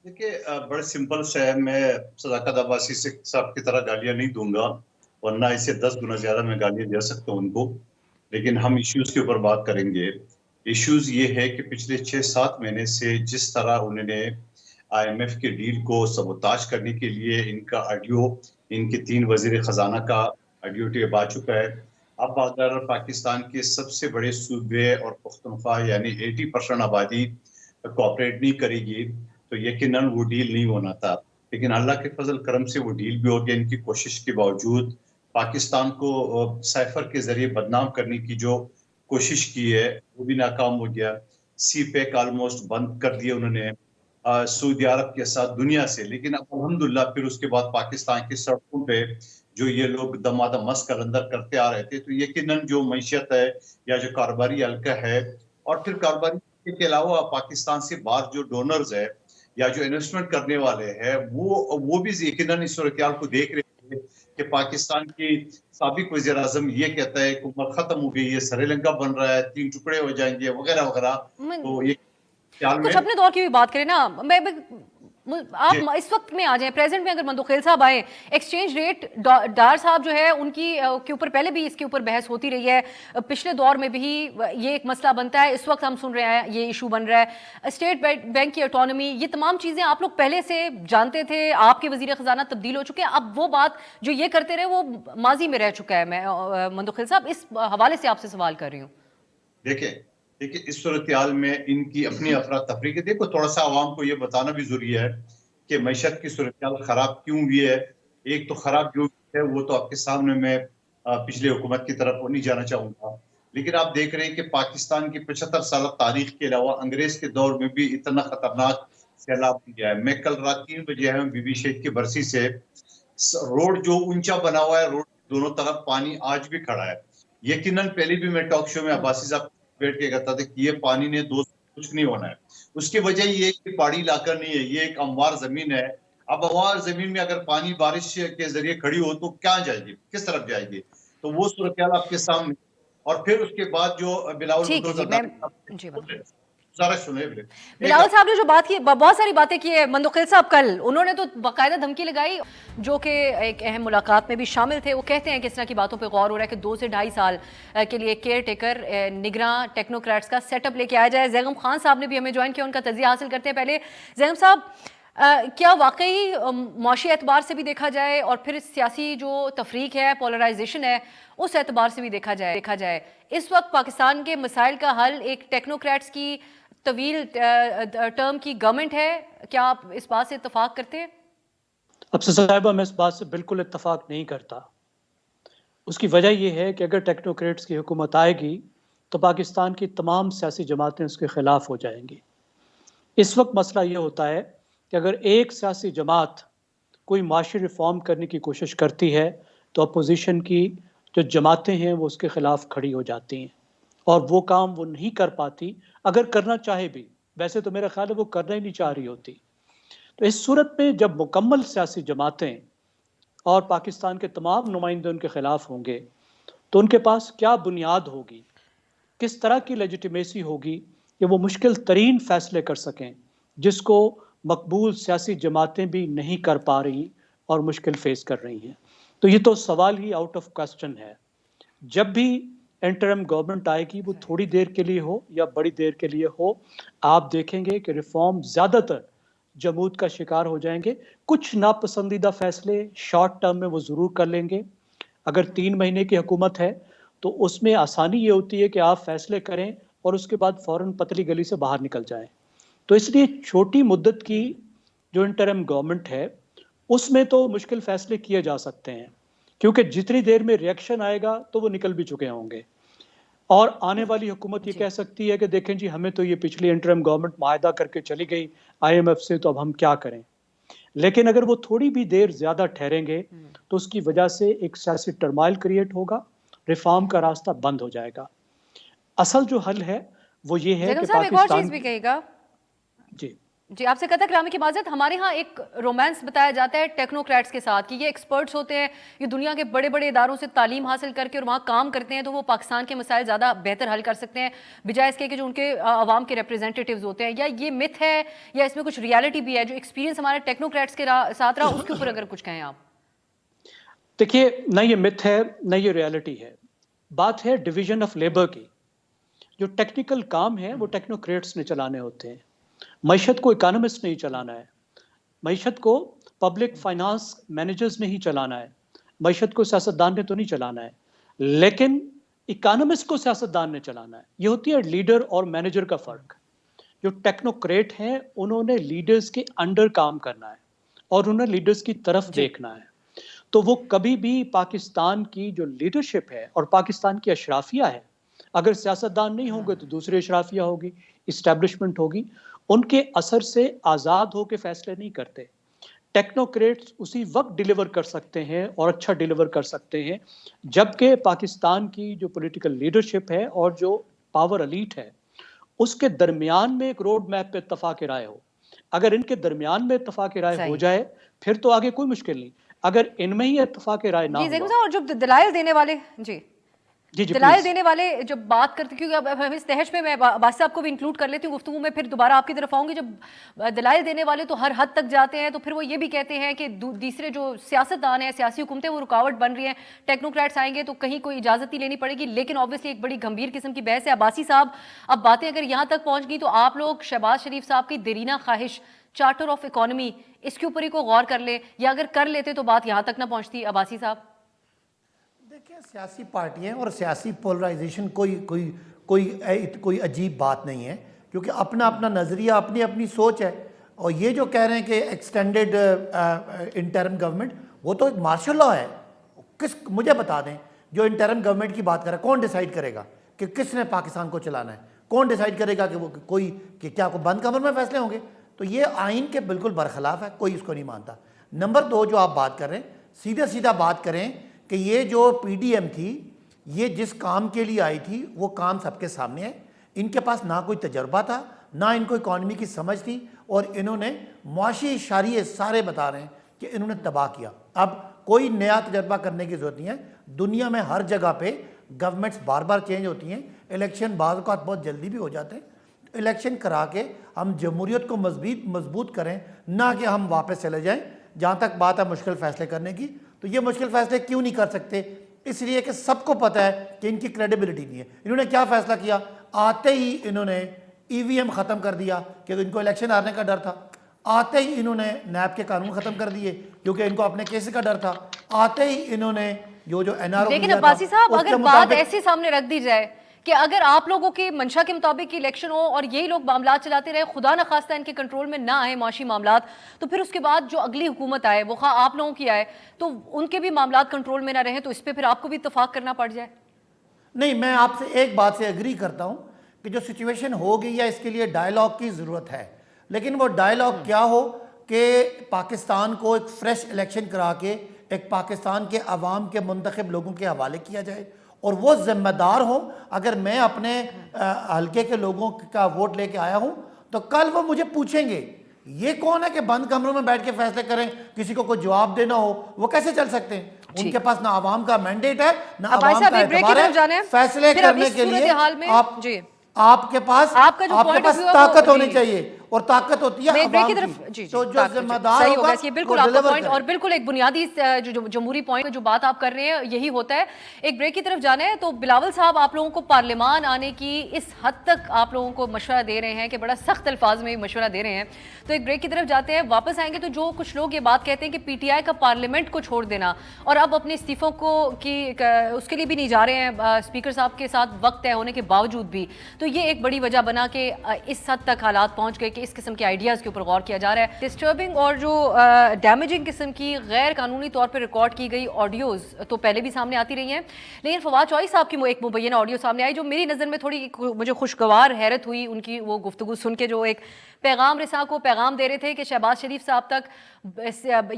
देखिए, बड़े सिंपल से है, मैं सदाकत अब्बासी साहब की तरह गालियां नहीं दूंगा, वरना इससे 10 गुना ज्यादा मैं गालियां दे सकता हूँ उनको, लेकिन हम इश्यूज के ऊपर बात करेंगे। इश्यूज ये है कि पिछले 6-7 महीने से जिस तरह उन्होंने IMF के डील को सबोताज करने के लिए इनका ऑडियो, इनके 3 वजीर खजाना का ऑडियो टेप आ चुका है। अब अगर पाकिस्तान के सबसे बड़े सूबे और पुख्तनख्वा यानी 80% आबादी कोऑपरेट नहीं करेगी तो यकीनन वो डील नहीं होना था, लेकिन अल्लाह के फजल करम से वो डील भी हो गया। इनकी कोशिश के बावजूद पाकिस्तान को साइफर के जरिए बदनाम करने की जो कोशिश की है वो भी नाकाम हो गया। CPEC ऑलमोस्ट बंद कर दिए उन्होंने सऊदी अरब के साथ दुनिया से, लेकिन अब अल्हम्दुलिल्लाह फिर उसके बाद पाकिस्तान की सड़कों पे जो ये लोग दमादम मस्क कलंदर करते आ रहे थे, तो यकीनन जो मैशियत है या जो कारोबारी हल्का है और फिर कारोबारी के अलावा पाकिस्तान से बाहर जो डोनर्स है या जो इन्वेस्टमेंट करने वाले हैं वो भी यकीनन इस सूरत को देख रहे हैं कि पाकिस्तान की साबिक वज़ीर आज़म ये कहता है कि उम्र खत्म हो गई है, श्रीलंका बन रहा है, 3 टुकड़े हो जाएंगे वगैरह वगैरह। तो ये कुछ अपने दौर की भी बात करें ना, आप इस वक्त में आ जाएं, प्रेजेंट में अगर मंदोखेल साहब आए, एक्सचेंज रेट डार साहब जो है उनकी के ऊपर पहले भी इसके ऊपर बहस होती रही है, पिछले दौर में भी ये एक मसला बनता है, इस वक्त हम सुन रहे हैं ये इशू बन रहा है। स्टेट बैंक की ऑटोनॉमी, ये तमाम चीज़ें आप लोग पहले से जानते थे, आपके वजीर ख़जाना तब्दील हो चुके हैं, अब वो बात जो ये करते रहे वो माजी में रह चुका है। मैं मंदोखेल साहब इस हवाले से आपसे सवाल कर रही हूँ। देखिए इस सूरत हाल में इनकी अपनी अफरा तफरी के, देखो थोड़ा सा आवाम को ये बताना भी जरूरी है कि मैशत की सूरत हाल खराब क्यों हुई है। एक तो खराब जो है वो तो आपके सामने मैं पिछले हुकूमत की तरफ नहीं जाना चाहूंगा, लेकिन आप देख रहे हैं कि पाकिस्तान की 75 साल तारीख के अलावा अंग्रेज के दौर में भी इतना खतरनाक सैलाब गया है। मैं कल रात 3 बजे है बीबी शेख की बरसी से, रोड जो ऊंचा बना हुआ है, रोड दोनों तरफ पानी आज भी खड़ा है। यकीनन पहले भी मैं टॉक शो में अब्बासी साहब बैठ के कहता था कि ये पानी ने दोस्त कुछ नहीं होना है। उसकी वजह ये कि पहाड़ी इलाका नहीं है, ये एक हमवार जमीन है। अब हमवार जमीन में अगर पानी बारिश के जरिए खड़ी हो तो क्या जाएगी, किस तरफ जाएगी, तो वो सूरत हाल आपके सामने। और फिर उसके बाद जो बिलावल बिलावल साहब ने जो बात की, बहुत सारी बातें की है मंदोखेल साहब, कल उन्होंने तो बाकायदा धमकी लगाई जो कि एक अहम मुलाकात में भी शामिल थे। वो कहते हैं कि इस तरह की बातों पे गौर हो रहा है कि 2 से 2.5 साल के लिए केयर टेकर निगरां टेक्नोक्रेट्स का सेटअप लेके आया जाए। जैगम खान साहब ने भी हमें ज्वाइन किया, उनका तजिया हासिल करते हैं। पहले जैगम साहब, क्या वाकई मुआशी एतबार से भी देखा जाए और फिर सियासी जो तफरीक है, पोलराइजेशन है, उस एतबार से भी देखा जाए, इस वक्त पाकिस्तान के मसाइल का हल एक टेक्नोक्रेट्स की طویل ٹرم کی گورنمنٹ ہے، کیا آپ اس بات سے اتفاق کرتے ہیں؟ افسر صاحبہ میں اس بات سے بالکل اتفاق نہیں کرتا. اس کی وجہ یہ ہے کہ اگر ٹیکنوکریٹس کی حکومت آئے گی تو پاکستان کی تمام سیاسی جماعتیں اس کے خلاف ہو جائیں گی. اس وقت مسئلہ یہ ہوتا ہے کہ اگر ایک سیاسی جماعت کوئی معاشی ریفارم کرنے کی کوشش کرتی ہے تو اپوزیشن کی جو جماعتیں ہیں وہ اس کے خلاف کھڑی ہو جاتی ہیں اور وہ کام وہ نہیں کر پاتی اگر کرنا چاہے بھی. ویسے تو میرا خیال ہے وہ کرنا ہی نہیں چاہ رہی ہوتی. تو اس صورت میں جب مکمل سیاسی جماعتیں اور پاکستان کے تمام نمائندے ان کے خلاف ہوں گے تو ان کے پاس کیا بنیاد ہوگی، کس طرح کی لیجیٹیمیسی ہوگی کہ وہ مشکل ترین فیصلے کر سکیں جس کو مقبول سیاسی جماعتیں بھی نہیں کر پا رہی اور مشکل فیس کر رہی ہیں. تو یہ تو سوال ہی آؤٹ آف کوسچن ہے. جب بھی انٹرم گورنمنٹ آئے گی وہ تھوڑی دیر کے لیے ہو یا بڑی دیر کے لیے ہو، آپ دیکھیں گے کہ ریفارم زیادہ تر جمود کا شکار ہو جائیں گے. کچھ ناپسندیدہ فیصلے شارٹ ٹرم میں وہ ضرور کر لیں گے. اگر 3 مہینے کی حکومت ہے تو اس میں آسانی یہ ہوتی ہے کہ آپ فیصلے کریں اور اس کے بعد فوراً پتلی گلی سے باہر نکل جائیں. تو اس لیے چھوٹی مدت کی جو انٹرم گورنمنٹ ہے اس میں تو مشکل فیصلے کیے جا سکتے ہیں کیونکہ جتنی دیر میں ریئیکشن آئے گا تو وہ نکل بھی چکے ہوں گے. اور آنے والی حکومت یہ کہہ سکتی ہے کہ دیکھیں جی ہمیں تو یہ پچھلی انٹرم گورنمنٹ معاہدہ کر کے چلی گئی IMF سے، تو اب ہم کیا کریں. لیکن اگر وہ تھوڑی بھی دیر زیادہ ٹھہریں گے تو اس کی وجہ سے ایک سیاسی ٹرمائل کریٹ ہوگا، ریفارم کا راستہ بند ہو جائے گا. اصل جو حل ہے وہ یہ ہے کہ ایک اور چیز بھی کہے گا. جی آپ سے قطع کلامی کی معذرت. ہمارے ہاں ایک رومانس بتایا جاتا ہے ٹیکنوکریٹس کے ساتھ کہ یہ ایکسپرٹس ہوتے ہیں، یہ دنیا کے بڑے بڑے اداروں سے تعلیم حاصل کر کے اور وہاں کام کرتے ہیں تو وہ پاکستان کے مسائل زیادہ بہتر حل کر سکتے ہیں بجائے اس کے کہ جو ان کے عوام کے ریپرزینٹیٹیوز ہوتے ہیں. یا یہ مت ہے یا اس میں کچھ ریالٹی بھی ہے؟ جو ایکسپیرینس ہمارے ٹیکنوکریٹس کے ساتھ رہا اس کے اوپر اگر کچھ کہیں آپ. دیکھیے نہ یہ مت ہے نہ یہ ریالٹی ہے. بات ہے ڈویژن آف لیبر کی. جو ٹیکنیکل کام ہے وہ ٹیکنوکریٹس نے چلانے ہوتے ہیں. معیشت کو اکانومسٹ نہیں چلانا ہے، معیشت کو پبلک فائنانس مینیجرز نے ہی چلانا ہے، معیشت کو سیاستدان نے تو نہیں چلانا ہے. لیکن اکانومسٹ کو سیاستدان نے چلانا ہے. یہ ہوتی ہے لیڈر اور مینیجر کا فرق. جو ٹیکنوکریٹ ہیں انہوں نے لیڈرز کے انڈر کام کرنا ہے اور انہیں لیڈرز کی طرف دیکھنا ہے. تو وہ کبھی بھی پاکستان کی جو لیڈرشپ ہے اور پاکستان کی اشرافیہ ہے، اگر سیاستدان نہیں ہوں گے تو دوسری اشرافیہ ہوگی، اسٹیبلشمنٹ ہوگی، ان کے اثر سے آزاد ہو کے فیصلے نہیں کرتے. ٹیکنوکریٹس اسی وقت ڈیلیور کر سکتے ہیں اور اچھا ڈیلیور کر سکتے ہیں جبکہ پاکستان کی جو پولیٹیکل لیڈرشپ ہے اور جو پاور ایلیٹ ہے اس کے درمیان میں ایک روڈ میپ پہ اتفاق رائے ہو. اگر ان کے درمیان میں اتفاق رائے ہو جائے پھر تو آگے کوئی مشکل نہیں. اگر ان میں ہی اتفاق رائے نہ ہو اور جو دلائل دینے والے دلائل دینے والے جب بات کرتے، کیونکہ اب اس تحش میں عباس صاحب کو بھی انکلوڈ کر لیتی ہوں گفتگو میں، پھر دوبارہ آپ کی طرف آؤں گی. جب دلائل دینے والے تو ہر حد تک جاتے ہیں تو پھر وہ یہ بھی کہتے ہیں کہ دوسرے جو سیاستدان ہیں، سیاسی حکومتیں، وہ رکاوٹ بن رہی ہیں، ٹیکنوکریٹس آئیں گے تو کہیں کوئی اجازت ہی لینی پڑے گی. لیکن اوبویسلی ایک بڑی گمبھیر قسم کی بحث ہے. عباسی صاحب اب باتیں اگر یہاں تک پہنچ گئی تو آپ لوگ شہباز شریف صاحب کی دیرینہ خواہش چارٹر آف اکانومی اس کے اوپر ہی کو غور کر لیں، یا اگر کر لیتے تو بات یہاں تک نہ پہنچتی. عباسی صاحب دیکھیں سیاسی پارٹیاں اور سیاسی پولرائزیشن کوئی عجیب بات نہیں ہے کیونکہ اپنا اپنا نظریہ، اپنی اپنی سوچ ہے. اور یہ جو کہہ رہے ہیں کہ ایکسٹینڈڈ انٹرم گورنمنٹ، وہ تو ایک مارشل لا ہے. مجھے بتا دیں جو انٹرم گورنمنٹ کی بات کر رہا ہے کون ڈیسائیڈ کرے گا کہ کس نے پاکستان کو چلانا ہے؟ کون ڈیسائیڈ کرے گا کہ وہ کہ کیا کوئی بند کمر میں فیصلے ہوں گے؟ تو یہ آئین کے بالکل برخلاف ہے، کوئی اس کو نہیں مانتا. نمبر 2 جو آپ بات کر رہے ہیں سیدھا بات کریں کہ یہ جو PDM تھی یہ جس کام کے لیے آئی تھی وہ کام سب کے سامنے ہے. ان کے پاس نہ کوئی تجربہ تھا نہ ان کو اکانومی کی سمجھ تھی اور انہوں نے معاشی اشاریے سارے بتا رہے ہیں کہ انہوں نے تباہ کیا. اب کوئی نیا تجربہ کرنے کی ضرورت نہیں ہے. دنیا میں ہر جگہ پہ گورنمنٹس بار بار چینج ہوتی ہیں، الیکشن بعض اوقات بہت جلدی بھی ہو جاتے ہیں. الیکشن کرا کے ہم جمہوریت کو مضبوط کریں، نہ کہ ہم واپس چلے جائیں. جہاں تک بات ہے مشکل فیصلے کرنے کی، تو یہ مشکل فیصلے کیوں نہیں کر سکتے؟ اس لیے کہ سب کو پتہ ہے کہ ان کی کریڈیبلٹی نہیں ہے. انہوں نے کیا فیصلہ کیا؟ آتے ہی انہوں نے EVM ختم کر دیا کہ ان کو الیکشن ہارنے کا ڈر تھا. آتے ہی انہوں نے نیب کے قانون ختم کر دیے کیونکہ ان کو اپنے کیس کا ڈر تھا. آتے ہی انہوں نے جو NRO. لیکن عباسی صاحب اگر بات ایسی سامنے رکھ دی جائے کہ اگر آپ لوگوں کی منشا کے مطابق الیکشن ہو اور یہی لوگ معاملات چلاتے رہے, خدا نہ خواستہ ان کے کنٹرول میں نہ آئے معاشی معاملات, تو پھر اس کے بعد جو اگلی حکومت آئے وہ خواہ آپ لوگوں کی آئے تو ان کے بھی معاملات کنٹرول میں نہ رہیں, تو اس پہ پھر آپ کو بھی اتفاق کرنا پڑ جائے. نہیں, میں آپ سے ایک بات سے ایگری کرتا ہوں کہ جو سچویشن ہو گئی ہے اس کے لیے ڈائیلاگ کی ضرورت ہے, لیکن وہ ڈائیلاگ کیا ہو کہ پاکستان کو ایک فریش الیکشن کرا کے ایک پاکستان کے عوام کے منتخب لوگوں کے حوالے کیا جائے اور وہ ذمہ دار ہوں. اگر میں اپنے حلقے کے لوگوں کا ووٹ لے کے آیا ہوں تو کل وہ مجھے پوچھیں گے یہ کون ہے کہ بند کمروں میں بیٹھ کے فیصلے کریں, کسی کو کوئی جواب دینا ہو, وہ کیسے چل سکتے ہیں؟ ان کے پاس نہ عوام کا مینڈیٹ ہے نہ عوام کا اعتبار ہے. فیصلے کرنے کے لیے آپ کے پاس طاقت ہونی چاہیے اور طاقت ہوتی ہے عوام کی. تو جو ذمہ دار ہوگا یہ بالکل آپ کا پوائنٹ, اور بالکل ایک بنیادی جو جمہوری پوائنٹ جو بات آپ کر رہے ہیں یہی ہوتا ہے. ایک بریک کی طرف جانا ہے. تو بلاول صاحب آپ لوگوں کو پارلیمان آنے کی اس حد تک آپ لوگوں کو مشورہ دے رہے ہیں کہ بڑا سخت الفاظ میں مشورہ دے رہے ہیں. تو ایک بریک کی طرف جاتے ہیں, واپس آئیں گے تو جو کچھ لوگ یہ بات کہتے ہیں کہ پی ٹی آئی کا پارلیمنٹ کو چھوڑ دینا اور اب اپنے استعفوں کو اس کے لیے بھی نہیں جا رہے ہیں اسپیکر صاحب کے ساتھ وقت طے ہونے کے باوجود بھی, تو یہ ایک بڑی وجہ بنا کہ اس حد تک حالات پہنچ گئے کہ اس قسم کے آئیڈیاز کے اوپر غور کیا جا رہا ہے. ڈسٹربنگ اور جو ڈیمیجنگ قسم کی غیر قانونی طور پر ریکارڈ کی گئی آڈیوز تو پہلے بھی سامنے آتی رہی ہیں, لیکن فواد چوہدری صاحب کی ایک مبینہ آڈیو سامنے آئی جو میری نظر میں تھوڑی مجھے خوشگوار حیرت ہوئی ان کی وہ گفتگو سن کے, جو ایک پیغام رساں کو پیغام دے رہے تھے کہ شہباز شریف صاحب تک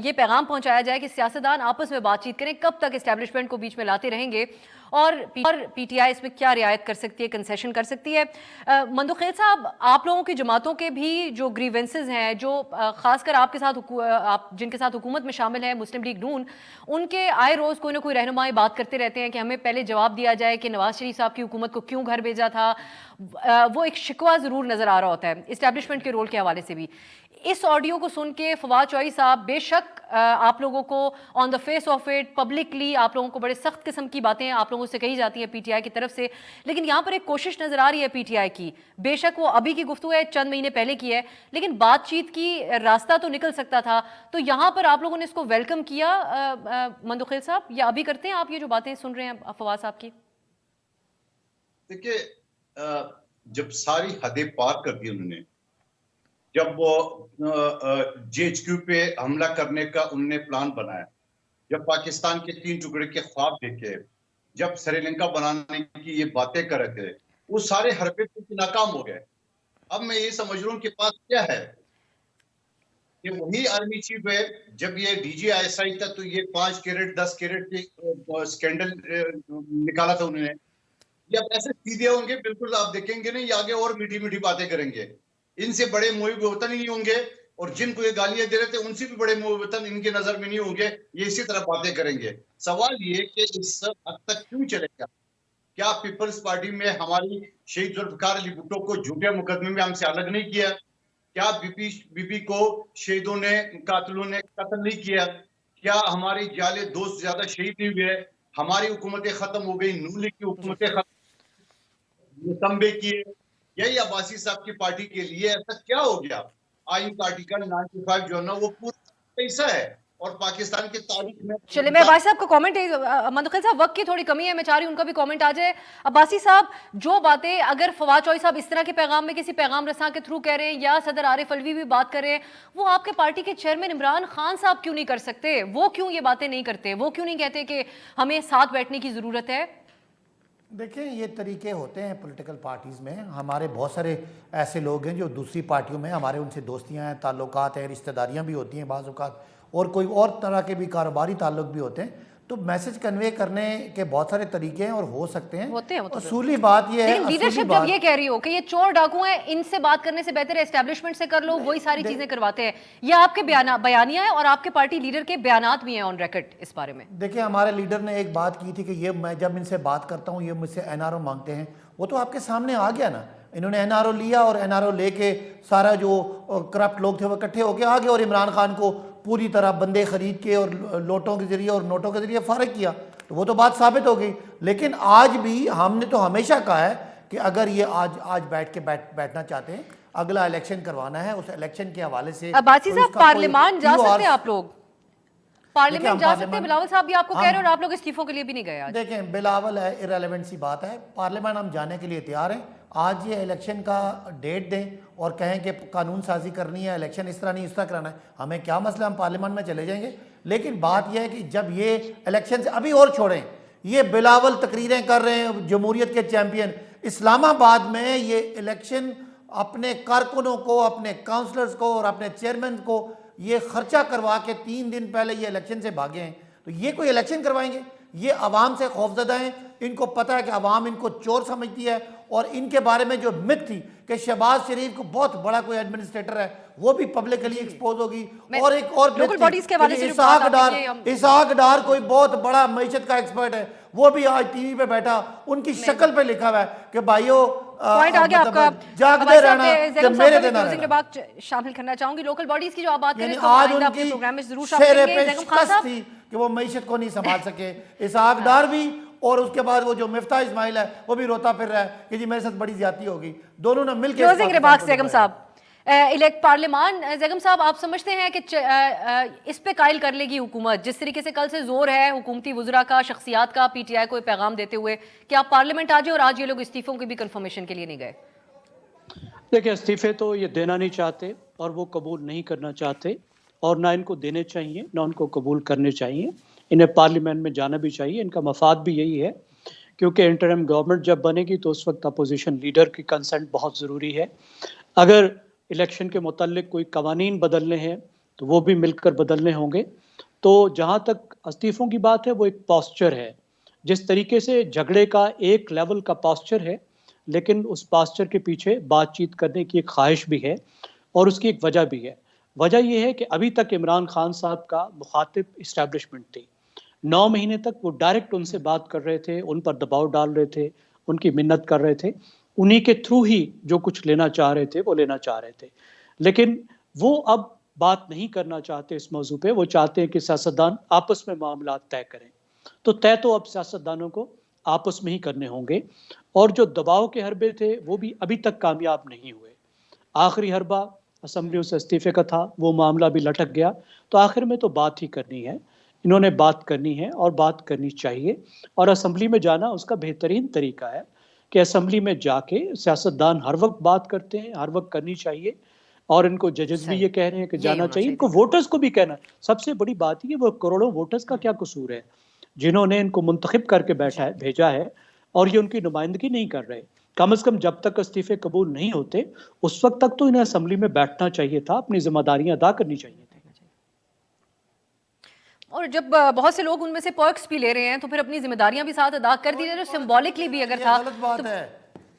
یہ پیغام پہنچایا جائے کہ سیاستدان آپس میں بات چیت کریں, کب تک اسٹیبلشمنٹ کو بیچ میں لاتے رہیں گے اور پی ٹی آئی اس میں کیا رعایت کر سکتی ہے, کنسیشن کر سکتی ہے. مندوخیل صاحب, آپ لوگوں کی جماعتوں کے بھی جو گریونسز ہیں, جو خاص کر آپ کے ساتھ آپ جن کے ساتھ حکومت میں شامل ہیں مسلم لیگ نون, ان کے آئے روز کوئی نہ کوئی رہنمائی بات کرتے رہتے ہیں کہ ہمیں پہلے جواب دیا جائے کہ نواز شریف صاحب کی حکومت کو کیوں گھر بھیجا تھا. وہ ایک شکوہ ضرور نظر آ رہا ہوتا ہے اسٹیبلشمنٹ کے رول کے حوالے سے بھی. اس آڈیو کو سن کے فواد چوہدری صاحب بے شک آپ لوگوں کو on the face of it publicly آپ لوگوں کو بڑے سخت قسم کی باتیں آپ لوگوں سے کہی جاتی ہیں پی ٹی آئی کی طرف سے, لیکن یہاں پر ایک کوشش نظر آ رہی ہے پی ٹی آئی کی. بے شک وہ ابھی کی گفتگو ہے, چند مہینے پہلے کی ہے, لیکن بات چیت کی راستہ تو نکل سکتا تھا. تو یہاں پر آپ لوگوں نے اس کو ویلکم کیا مندوخیل صاحب, یا ابھی کرتے ہیں آپ یہ جو باتیں سن رہے ہیں فواد صاحب کی؟ دیکھیے, جب ساری حدیں پار کر دی انہوں نے, جب وہ جے ایچ کیو پہ حملہ کرنے کا انہوں نے پلان بنایا, جب پاکستان کے 3 ٹکڑے کے خواب دیکھے, جب سری لنکا بنانے کی یہ باتیں کر رہے تھے, وہ سارے حربے ناکام ہو گئے. اب میں یہ سمجھ رہا ہوں کہ پاس کیا ہے کہ وہی آرمی چیف ہے. جب یہ D G I S I تھا تو یہ 5 کیرٹ 10 کیرٹ کے اسکینڈل نکالا تھا انہوں نے. یہ اب ایسے سیدھے ہوں گے, بالکل آپ دیکھیں گے نہیں, یہ آگے اور میٹھی میٹھی باتیں کریں گے. ان سے بڑے محب وطن ہی نہیں ہوں گے, اور جن کو یہ گالیاں دے رہے تھے ان سے بھی بڑے محب وطن ان کے نظر میں نہیں ہوں گے. یہ اسی طرح باتیں کریں گے. سوال یہ کہ اس حد تک کیوں چلے گا؟ کیا پیپلز پارٹی میں ہماری شہید ذوالفقار علی بھٹو کو جھوٹے مقدمے میں ہم سے الگ نہیں کیا؟ کیا بی پی کو شہیدوں نے قاتلوں نے قتل نہیں کیا؟ کیا ہماری جالے دوست زیادہ شہید نہیں ہوئے؟ ہماری حکومتیں ختم ہو گئی, نون لیگ کی حکومتیں ختم تمبے کیے. یہی عباسی صاحب کی پارٹی کے لیے ایسا کیا ہو گیا؟ آئین کا آرٹیکل 95 جو ہے نا وہ پورا حصہ ہے, اور پاکستان کی تاریخ میں. چلے میں عباسی صاحب کا کامنٹ, مندوخیل صاحب وقت کی تھوڑی کمی ہے, میں چاہ رہی ہوں ان کا بھی کامنٹ آ جائے. عباسی صاحب, جو باتیں اگر فواد چوہدری صاحب اس طرح کے پیغام میں کسی پیغام رساں کے تھرو کہہ رہے ہیں, یا صدر عارف الوی بھی بات کر رہے ہیں, وہ آپ کے پارٹی کے چیئرمین عمران خان صاحب کیوں نہیں کر سکتے؟ وہ کیوں یہ باتیں نہیں کرتے؟ وہ کیوں نہیں کہتے کہ ہمیں ساتھ بیٹھنے کی ضرورت ہے؟ دیکھیں, یہ طریقے ہوتے ہیں پولیٹیکل پارٹیز میں. ہمارے بہت سارے ایسے لوگ ہیں جو دوسری پارٹیوں میں, ہمارے ان سے دوستیاں ہیں, تعلقات ہیں, رشتہ داریاں بھی ہوتی ہیں بعض اوقات, اور کوئی اور طرح کے بھی کاروباری تعلق بھی ہوتے ہیں. تو میسج کنوے کرنے کے بہت سارے طریقے ہیں اور ہو سکتے ہیں. اصولی بات یہ ہے, لیکن لیڈرشپ جب یہ کہہ رہی ہو کہ یہ چور ڈاکو ہیں, ان سے بات کرنے سے بہتر ہے اسٹیبلشمنٹ سے کر لو, وہی ساری چیزیں کرواتے ہیں, یہ آپ کے بیانیہ ہیں اور آپ کے پارٹی لیڈر کے بیانات بھی ہیں آن ریکارڈ اس بارے میں. دیکھیں, ہمارے لیڈر نے ایک بات کی تھی کہ یہ میں جب ان سے بات کرتا ہوں یہ مجھ سے این آر او مانگتے ہیں. وہ تو آپ کے سامنے آ گیا نا, انہوں نے این آر او لیا اور این آر او لے کے سارا جو کرپٹ لوگ تھے وہ اکٹھے ہو کے آ گئے اور عمران خان کو پوری طرح بندے خرید کے اور لوٹوں کے ذریعے اور نوٹوں کے ذریعے فارغ کیا. تو وہ تو بات ثابت ہو گئی. لیکن آج بھی ہم نے تو ہمیشہ کہا ہے کہ اگر یہ آج بیٹھنا چاہتے ہیں, اگلا الیکشن کروانا ہے, اس الیکشن کے حوالے سے. عباسی صاحب, پارلیمان جا سکتے ہیں آپ لوگ؟ पार्लियामेंट जा सकते हैं बिलावल साहब भी आपको कह रहे हैं और आप लोग इस्तीफों के लिए भी नहीं गए आज। देखें बिलावल है, इररिलेवेंट सी बात है, पार्लियामेंट हम जाने के लिए तैयार हैं। आज ये इलेक्शन का डेट दें और कहें कि कानून साजी करनी है, इलेक्शन इस तरह नहीं इस तरह कराना है, हमें क्या मसला, हम पार्लियामेंट में चले जाएंगे। लेकिन बात यह है कि जब ये इलेक्शन से अभी और छोड़ें, ये बिलावल तकरीरें कर रहे हैं जमहूरियत के चैंपियन, इस्लामाबाद में ये इलेक्शन अपने कारकुनों को, अपने काउंसलर्स को और अपने चेयरमैन को ये खर्चा करवा के 3 दिन पहले ये इलेक्शन से भागे हैं, तो ये कोई इलेक्शन करवाएंगे? ये अवाम से खौफजदा हैं, इनको पता है कि अवाम इनको चोर समझती है और इनके बारे में जो मिथ थी कि शहबाज शरीफ को बहुत बड़ा कोई एडमिनिस्ट्रेटर है, वो भी पब्लिकली एक्सपोज होगी। और एक और लोकल बॉडीज के हवाले से इसहाक डार कोई बहुत बड़ा मईशत का एक्सपर्ट है, वो भी आज टीवी पे बैठा, उनकी शक्ल पे लिखा हुआ है कि भाइयों पॉइंट आ गया आपका, जागते रहना कि मेरे दिन आ के बाद शामिल करना चाहूंगी। लोकल बॉडीज की जो आप बात करें तो आज आइंदा उनकी अपने प्रोग्राम में जरूर शामिल शेरे करेंगे। पे ज़ैगम खान शिकस्त साहब थी कि वो मईशत को नहीं संभाल सके, इसहाक डार भी, और उसके बाद वो जो मिफ्ता इस्माइल है वो भी रोता फिर रहा है कि जी मेरे साथ बड़ी ज्यादती होगी। दोनों ने मिलकर क्लोजिंग रिमार्क्स ज़ैगम साहब, इलेक्ट पार्लियामान, ज़ैगम साहब आप समझते हैं कि इस पे कायल कर लेगी हुकूमत, जिस तरीके से कल से जोर है हुकूमती वज़रा का, शख्सियात का, पीटीआई को पैगाम देते हुए कि आप पार्लियामेंट आ जाए, और आज ये लोग इस्तीफों की भी कंफर्मेशन के लिए नहीं गए? देखिए, इस्तीफे तो ये देना नहीं चाहते और वो कबूल नहीं करना चाहते, और ना इनको देने चाहिए ना उनको कबूल करने चाहिए। इन्हें पार्लियामेंट में जाना भी चाहिए, इनका मफाद भी यही है, क्योंकि इंटरिम गवर्नमेंट जब बनेगी तो उस वक्त अपोजिशन लीडर की कंसेंट बहुत ज़रूरी है। अगर इलेक्शन के मुताल्लिक कोई कवानीन बदलने हैं तो वो भी मिलकर बदलने होंगे। तो जहाँ तक इस्तीफ़ों की बात है, वो एक पॉस्चर है, जिस तरीके से झगड़े का एक लेवल का पॉस्चर है, लेकिन उस पॉस्चर के पीछे बातचीत करने की एक ख्वाहिश भी है और उसकी एक वजह भी है। वजह यह है कि अभी तक इमरान खान साहब का मुखातिब इस्टेब्लिशमेंट थी। 9 महीने तक वो डायरेक्ट उनसे बात कर रहे थे, उन पर दबाव डाल रहे थे, उनकी मिन्नत कर रहे थे, उन्हीं के थ्रू ही जो कुछ लेना चाह रहे थे वो लेना चाह रहे थे। लेकिन वो अब बात नहीं करना चाहते इस मौजू पे, वो चाहते हैं कि सियासतदान आपस में मामला तय करें। तो तय तो अब सियासतदानों को आपस में ही करने होंगे, और जो दबाव के हरबे थे वो भी अभी तक कामयाब नहीं हुए। आखिरी हरबा असम्बलियों से इस्तीफे का था, वो मामला भी लटक गया। तो आखिर में तो बात ही करनी है, इन्होंने बात करनी है और बात करनी चाहिए, और असम्बली में जाना उसका बेहतरीन तरीका है कि असम्बली में जाके सियासतदान हर वक्त बात करते हैं, हर वक्त करनी चाहिए, और इनको जजेस भी ये कह रहे हैं कि जाना चाहिए, इनको वोटर्स को भी कहना। सबसे बड़ी बात ये, वो करोड़ों वोटर्स का क्या कसूर है जिन्होंने इनको मुंतखब करके भेजा है और ये उनकी नुमाइंदगी नहीं कर रहे। कम से कम जब तक इस्तीफे कबूल नहीं होते उस वक्त तक तो इन्हें असम्बली में बैठना चाहिए था, अपनी जिम्मेदारियां अदा करनी चाहिए थी। और जब बहुत से लोग उनमें से पर्क्स भी ले रहे हैं तो फिर अपनी जिम्मेदारियां भी साथ अदा कर दीजिए, जो सिंबॉलिकली भी अगर था। गलत बात है,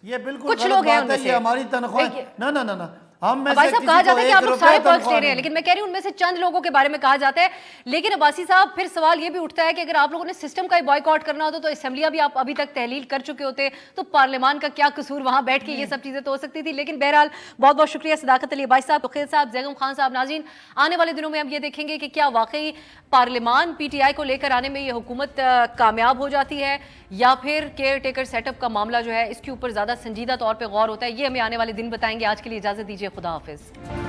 ये बिल्कुल कुछ लोग हैं उनमें ये से, हमारी तनख्वाह ना हम में अब्बासी से साहब कहा किसी जाता को है कि 1 आप लोग रुपया सारे पर्क्स तनख्वाह ले रहे हैं, नहीं। लेकिन मैं कह रही हूं उनमें से चंद लोगों के बारे में कहा जाता है। लेकिन अब्बासी साहब, फिर सवाल ये भी उठता है कि अगर आप लोगों ने सिस्टम का बॉयकॉट करना होता तो असेंबलियां भी आप अभी तक तहलील कर चुके होते, तो पार्लियामान का क्या कसूर, वहां बैठ के ये सब चीजें तो हो सकती थी। लेकिन बहरहाल बहुत बहुत शुक्रिया सदाकत अली अब्बासी साहब, तोक़ीर साहब, ज़ैगम खान साहब। नाज़रीन, आने वाले दिनों में हम ये देखेंगे कि क्या वाकई पार्लियामान पीटीआई को लेकर आने में ये हुकूमत कामयाब हो जाती है, या फिर केयर टेकर सेटअप का मामला जो है इसके ऊपर ज़्यादा संजीदा तौर पर गौर होता है। ये हमें आने वाले दिन बताएंगे। आज के लिए इजाज़त दीजिए, खुदा हाफिज़।